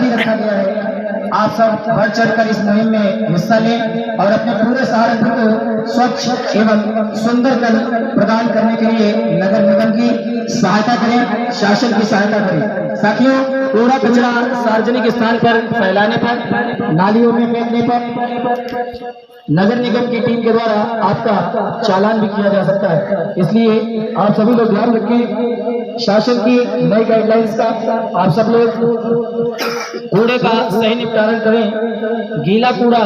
भी रखा गया है। आप सब बढ़ चढ़कर इस मुहिम में हिस्सा लें और अपने पूरे सहारनपुर को स्वच्छ एवं सुंदर कर प्रदान करने के लिए नगर निगम की सहायता करें, शासन की सहायता करें। साथियों, कूड़ा कचरा सार्वजनिक स्थान पर फैलाने पर, नालियों में फेंकने पर नगर निगम की टीम के द्वारा आपका चालान भी किया जा सकता है। इसलिए आप सभी लोग ध्यान रखें शासन की नई गाइडलाइंस का। आप सब लोग कूड़े का सही निपटारण करें। गीला कूड़ा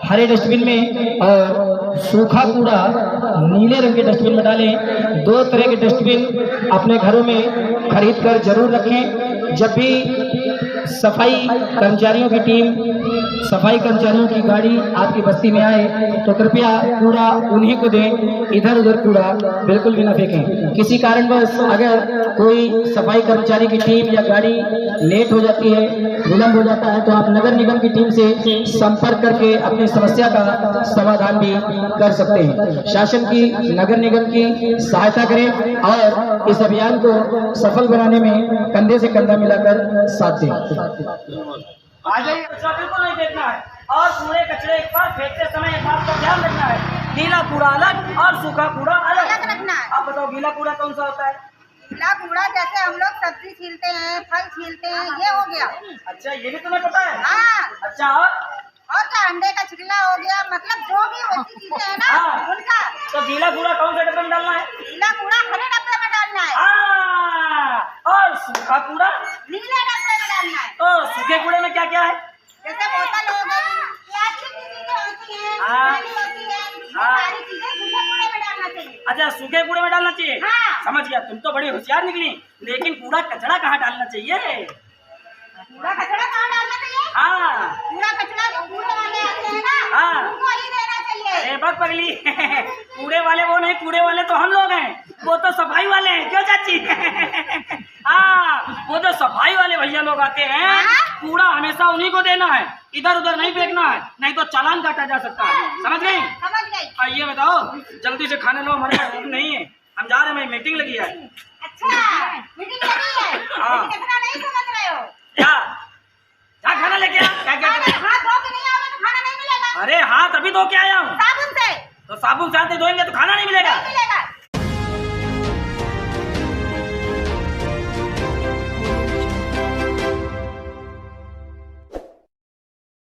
हरे डस्टबिन में और सूखा कूड़ा नीले रंग के डस्टबिन में डालें। 2 तरह के डस्टबिन अपने घरों में खरीद कर जरूर रखें। जब भी सफाई कर्मचारियों की टीम, सफाई कर्मचारियों की गाड़ी आपकी बस्ती में आए तो कृपया कूड़ा उन्हीं को दें, इधर उधर कूड़ा बिल्कुल भी ना फेंकें। किसी कारणवश अगर कोई सफाई कर्मचारी की टीम या गाड़ी लेट हो जाती है, विलम्ब हो जाता है, तो आप नगर निगम की टीम से संपर्क करके अपनी समस्या का समाधान भी कर सकते हैं। शासन की, नगर निगम की सहायता करें और इस अभियान को सफल बनाने में कंधे से कंधा मिलाकर साथ दें। कचरा बिल्कुल नहीं फेंकना है और कूड़े कचरे पर फेंकते समय एक बात का ध्यान रखना है, गीला कूड़ा अलग और सूखा कूड़ा अलग रखना है। आप बताओ गीला कूड़ा कौन सा होता है? गीला कूड़ा जैसे हम लोग सब्जी छीलते हैं, फल छीलते हैं, ये हो गया। अच्छा, ये भी तुम्हें पता है? हाँ। अच्छा, और क्या, अंडे का छिलका हो गया, मतलब जो भी वैसी चीजें है ना, हाँ। उनका। तो गीला कूड़ा कौन से डब्बे में डालना है? गीला कूड़ा हरे डब्बे में डालना है और सूखा कूड़ा नीले डब्बे में डालना है। तो सूखे कूड़े में क्या क्या है? जैसे बोतल हो गई, प्याज की चीजें होती है, हाँ। पानी होती है, ये हाँ। सारी चीजें सूखे कूड़े में डालना चाहिए। अच्छा, सूखे कूड़े में डालना चाहिए। हाँ। समझ गया, तुम तो बड़ी होशियार निकली। लेकिन कूड़ा कचरा कहाँ डालना चाहिए? कूड़ा कचरा कहाँ डालना चाहिए? हाँ, कूड़ा कचरा जो कूड़े वाले आते हैं ना, हाँ। उनको ही देना चाहिए। अरे बस पगली, कूड़े वाले वो नहीं, कूड़े वाले तो हम लोग हैं, वो तो सफाई वाले हैं। क्यों चाची? हाँ, वो तो सफाई वाले भैया लोग आते हैं। हाँ? कूड़ा हमेशा उन्हीं को देना है, इधर उधर नहीं फेंकना है, नहीं तो चालान काटा जा सकता है। समझ गई? समझ गई। ये बताओ, जल्दी से खाने लो, हमारे पास नहीं है, हम जा रहे हैं, मीटिंग लगी है। अच्छा, मीटिंग लगी है, हाँ। लेकिन इतना नहीं समझ रहे हो। क्या क्या खाना लेके आ? क्या क्या अगर हाथ धो के नहीं आओगे तो खाना नहीं मिलेगा। अरे हाथ अभी धो के आया हूँ। साबुन से तो साबुन से हाथ नहीं धोएंगे तो खाना नहीं मिलेगा। नहीं मिलेगा।